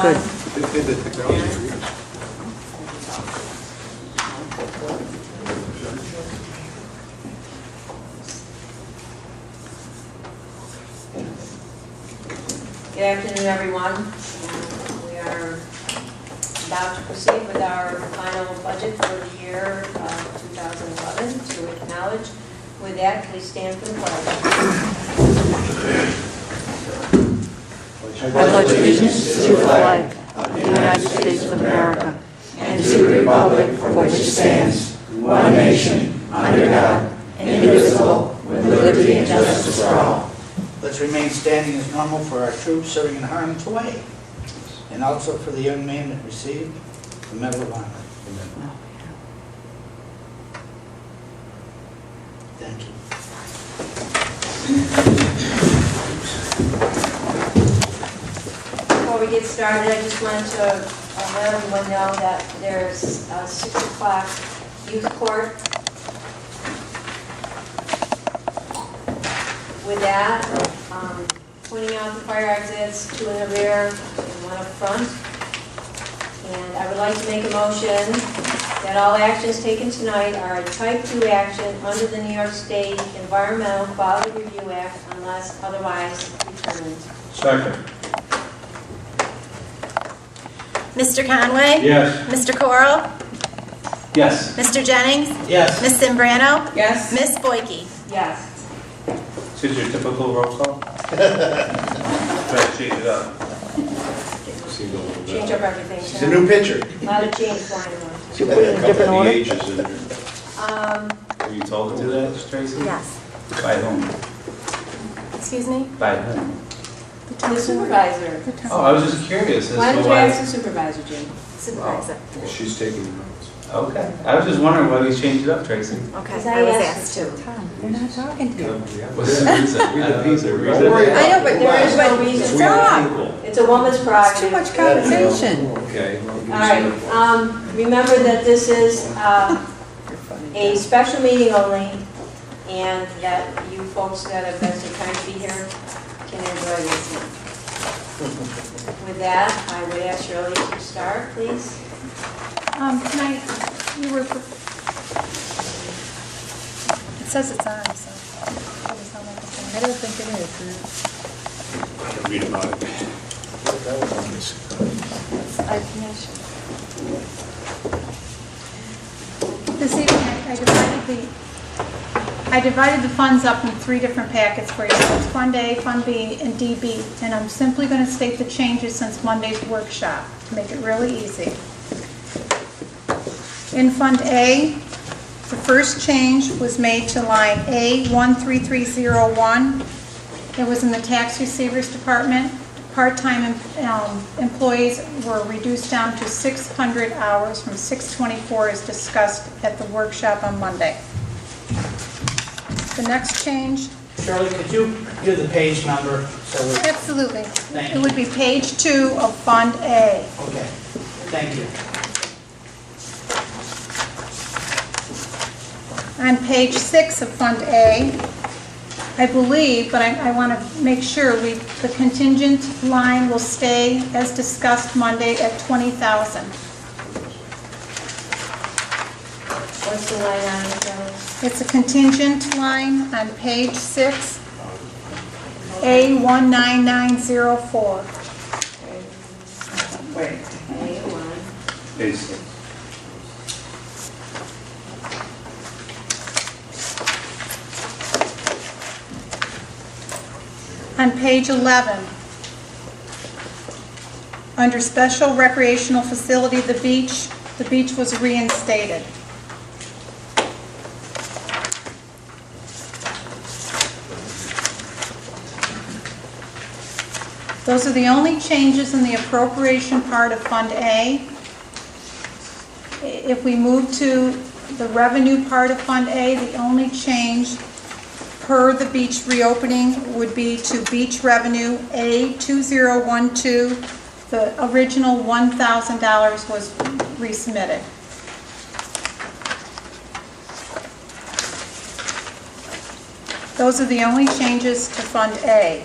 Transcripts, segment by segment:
good. The technology. Good afternoon, everyone. We are about to proceed with our final budget for the year 2011 to acknowledge. With that, please stand for the pledge. I pledge allegiance to the flag of the United States of America and to the republic for which it stands, one nation, under God, indivisible, with liberty and justice for all. Let's remain standing as normal for our troops serving in harm's way, and also for the young man that received the Medal of Honor. Thank you. Before we get started, I just wanted to let everyone know that there's a 6 o'clock youth court. With that, pointing out the fire exits, 2 in the rear and 1 up front. And I would like to make a motion that all actions taken tonight are a type 2 action under the New York State Environmental Quality Review Act unless otherwise determined. Second. Mr. Conway? Yes. Mr. Corl? Yes. Mr. Jennings? Yes. Ms. Simbrano? Yes. Ms. Boyke? Yes. This is your typical roll call? Try to change it up. Change up everything. She's a new pitcher. A lot of change going on. Should we put it in a different order? Were you told to do that, Tracy? Yes. By whom? Excuse me? By whom? The supervisor. Oh, I was just curious as Why to don't you why. ask the supervisor, Jim? Supervisor. She's taking notes. Okay. I was just wondering why you changed it up, Tracy. Okay, Because I was asked asked you to. to. We're not talking to you. What's the reason? Is there a reason? I know, but There is no but reason. stop. It's a woman's It's prerogative. too much conversation. Okay. All right, remember that this is a special meeting only, and that you folks that have been so kind to be here can enjoy this one. With that, I would ask Shirley to start, please. Tonight, you were, it says it's on, so. I don't think it is. Read about it. I finished. This evening, I divided the funds up in 3 different packets for you. It's Fund A, Fund B, and DB. And I'm simply going to state the changes since Monday's workshop to make it really easy. In Fund A, the first change was made to line A13301. It was in the tax receivers department. Part-time employees were reduced down to 600 hours from 624 as discussed at the workshop on Monday. The next change, Shirley, could you give the page number? So we, absolutely, Thank it you. would be page 2 of Fund A. Okay, thank you. On page 6 of Fund A, I believe, but I want to make sure, the contingent line will stay as discussed Monday at $20,000. What's the line on it, Shirley? It's a contingent line on page 6, A19904. Wait. A1. Page 6. On page 11, under special recreational facility, the beach was reinstated. Those are the only changes in the appropriation part of Fund A. If we move to the revenue part of Fund A, the only change per the beach reopening would be to beach revenue A2012. The original $1,000 was resubmitted. Those are the only changes to Fund A.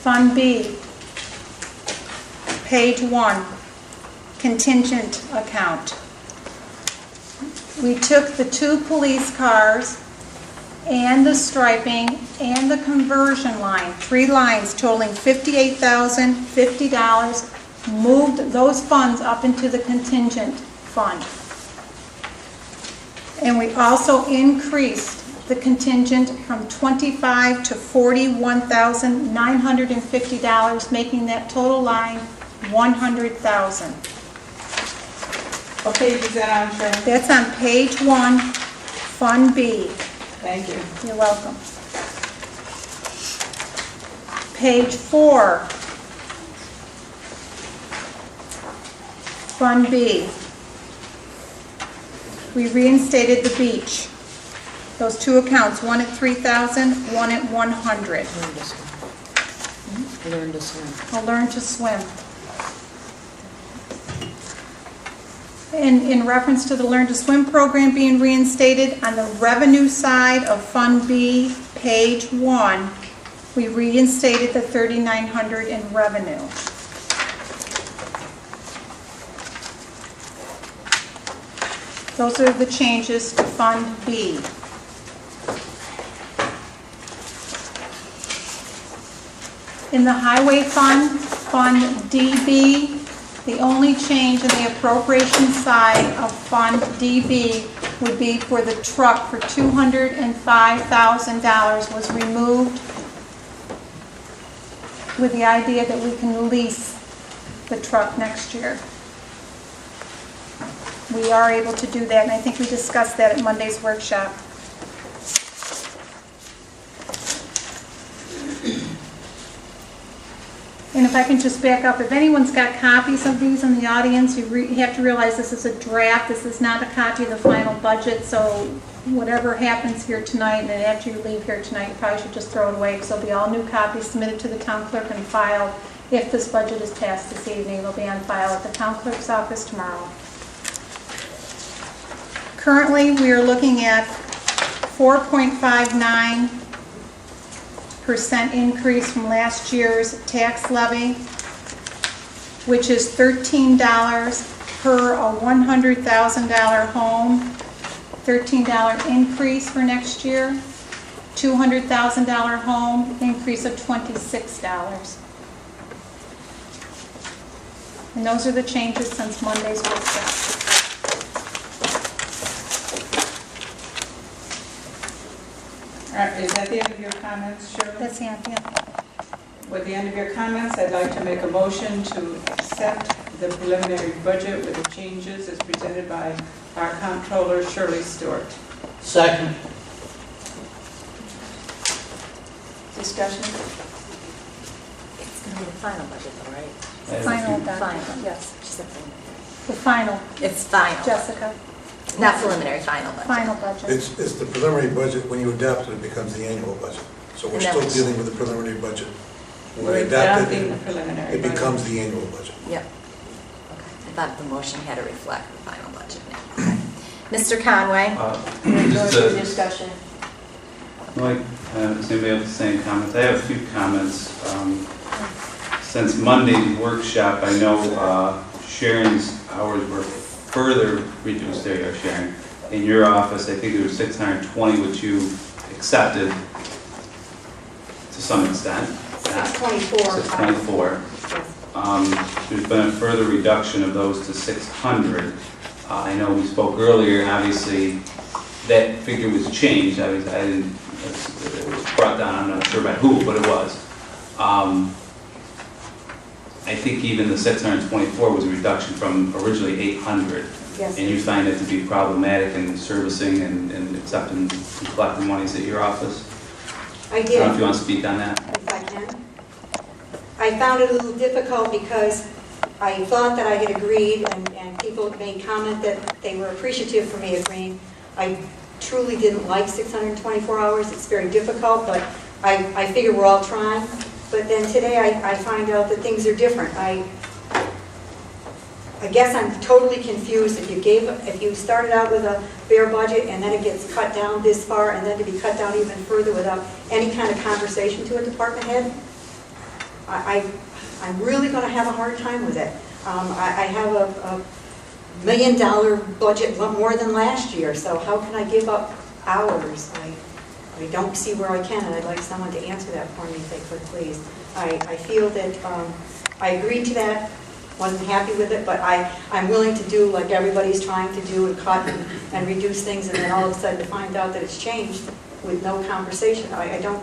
Fund B, page 1, contingent account. We took the 2 police cars and the striping and the conversion line, 3 lines totaling $58,050, moved those funds up into the contingent fund. And we also increased the contingent from $25,000 to $41,950, making that total line $100,000. What page is that on, Sharon? That's on page 1, Fund B. Thank you. You're welcome. Page 4, Fund B. We reinstated the beach. Those 2 accounts, one at 3,000, one at 100. Learn to swim. I'll learn to swim. In reference to the Learn to Swim program being reinstated, on the revenue side of Fund B, page 1, we reinstated the $3,900 in revenue. Those are the changes to Fund B. In the Highway Fund, Fund DB, the only change in the appropriation side of Fund DB would be for the truck for $205,000 was removed with the idea that we can lease the truck next year. We are able to do that, and I think we discussed that at Monday's workshop. And if I can just back up, if anyone's got copies of these in the audience, you have to realize this is a draft. This is not a copy of the final budget, so whatever happens here tonight, and then after you leave here tonight, you probably should just throw it away, because there'll be all new copies submitted to the town clerk and filed. If this budget is passed this evening, they'll be on file at the town clerk's office tomorrow. Currently, we are looking at 4.59% increase from last year's tax levy, which is $13 per a $100,000 home, $13 increase for next year, $200,000 home, increase of $26. And those are the changes since Monday's workshop. All right, is that the end of your comments, Shirley? That's the end, yeah. With the end of your comments, I'd like to make a motion to accept the preliminary budget with the changes as presented by our comptroller, Shirley Stewart. Second. Discussion? It's going to be the final budget, though, right? Final, Final. yes. She said final. The final, It's final. Jessica, Not preliminary, final budget. final budget. It's the preliminary budget. When you adopt it, it becomes the annual budget. So we're And that still was- dealing with the preliminary budget. When we We're adopt adopting the it, preliminary it budget. becomes the annual budget. Yep. Okay. I thought the motion had to reflect the final budget now. Okay. Mr. Conway? Go Just into a- discussion. Like, does anybody have the same comments? I have a few comments. Since Monday's workshop, I know Sharon's hours were further reduced. There you are, Sharon. In your office, I think there was 620, which you accepted to some extent. 624. 624. There's been a further reduction of those to 600. I know we spoke earlier, and obviously that figure was changed. I didn't, it was brought down, I'm not sure by who, but it was. I think even the 624 was a reduction from originally 800. Yes. And you find it to be problematic in servicing and accepting and collecting monies at your office? I I don't know if did, you want to speak on that. if I can. I found it a little difficult because I thought that I had agreed, and people made comment that they were appreciative for me agreeing. I truly didn't like 624 hours, it's very difficult, but I figure we're all trying. But then today I find out that things are different. I guess I'm totally confused. If you started out with a bare budget and then it gets cut down this far and then to be cut down even further without any kind of conversation to a department head, I'm really going to have a hard time with it. I have a $1 million budget, more than last year, so how can I give up hours? I don't see where I can, and I'd like someone to answer that for me if they could, please. I feel that I agreed to that, wasn't happy with it, but I'm willing to do like everybody's trying to do and cut and reduce things, and then all of a sudden to find out that it's changed with no conversation. I don't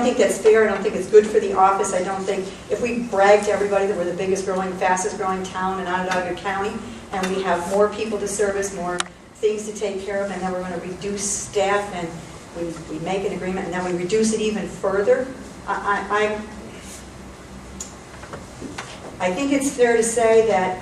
think that's fair. I don't think it's good for the office. I don't think, if we brag to everybody that we're the biggest growing, fastest growing town in Onondaga County, and we have more people to service, more things to take care of, and then we're going to reduce staff, and we make an agreement, and then we reduce it even further, I think it's fair to say that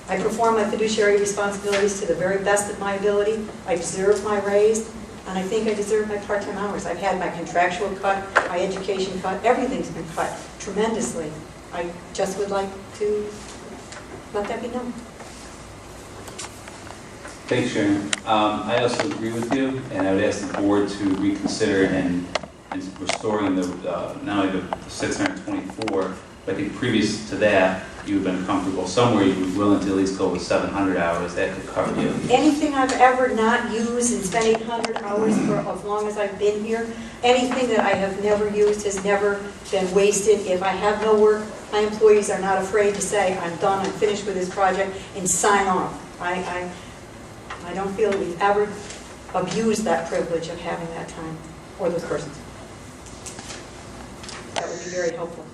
I perform my fiduciary responsibilities to the very best of my ability. I deserve my raise, and I think I deserve my part-time hours. I've had my contractual cut, my education cut, everything's been cut tremendously. I just would like to let that be known. Thanks, Sharon. I also agree with you, and I would ask the board to reconsider and restoring the not only the 624, but I think previous to that, you've been comfortable somewhere. You were willing to at least go with 700 hours. That could cover you. Anything I've ever not used and spent 800 hours for as long as I've been here, anything that I have never used has never been wasted. If I have no work, my employees are not afraid to say, I'm done, I'm finished with this project, and sign off. I don't feel that we've ever abused that privilege of having that time, or those persons. That would be very helpful.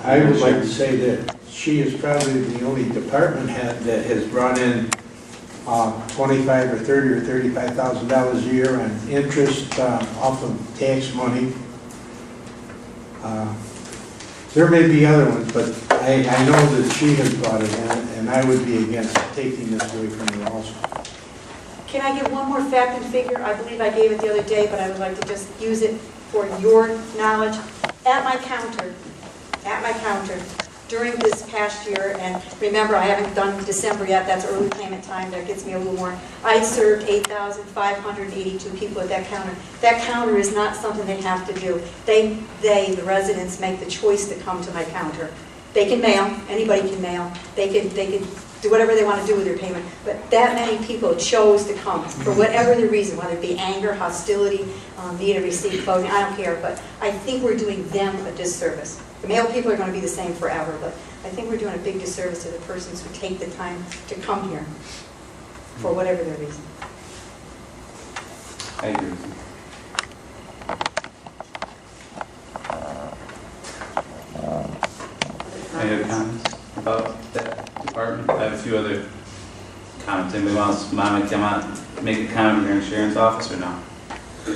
I would like to say that she is probably the only department head that has brought in $25 or $30 or $35,000 a year on interest off of tax money. There may be other ones, but I know that she has brought it in, and I would be against taking this away from her also. Can I give one more fact and figure? I believe I gave it the other day, but I would like to just use it for your knowledge. At my counter, during this past year, and remember, I haven't done December yet, that's early payment time, that gets me a little more. I served 8,582 people at that counter. That counter is not something they have to do. They, the residents, make the choice to come to my counter. They can mail, anybody can mail, they can do whatever they want to do with their payment, but that many people chose to come for whatever the reason, whether it be anger, hostility, need to receive clothing, I don't care, but I think we're doing them a disservice. The mail people are going to be the same forever, but I think we're doing a big disservice to the persons who take the time to come here for whatever their reason. I agree with you. Any other comments about that department? I have a few other comments. Anybody wants Mom to come out, make a comment here in Sharon's office or no? I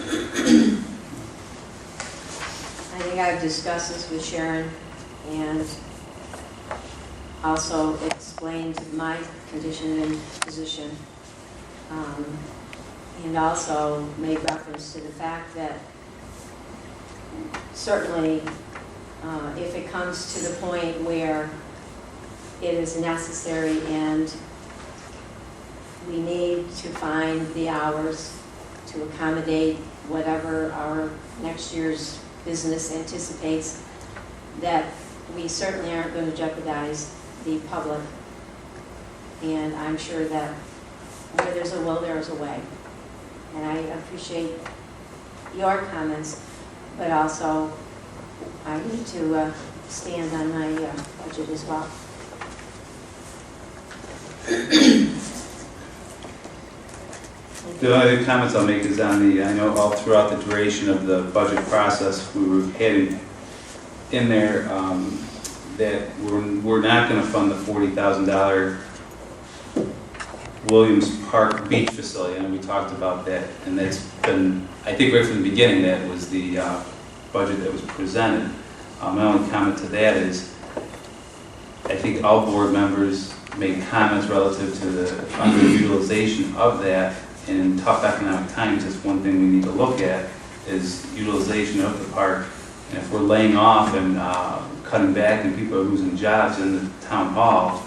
think I've discussed this with Sharon and also explained my condition and position, and also made reference to the fact that certainly if it comes to the point where it is necessary and we need to find the hours to accommodate whatever our next year's business anticipates, that we certainly aren't going to jeopardize the public. And I'm sure that where there's a will, there's a way. And I appreciate your comments, but also I need to stand on my budget as well. The only other comments I'll make is on the, I know all throughout the duration of the budget process, we were heading in there that we're not going to fund the $40,000 Williams Park Beach facility, and we talked about that, and that's been, I think right from the beginning, that was the budget that was presented. My only comment to that is, I think all board members made comments relative to the underutilization of that. And in tough economic times, that's one thing we need to look at, is utilization of the park. And if we're laying off and cutting back and people are losing jobs in the town hall,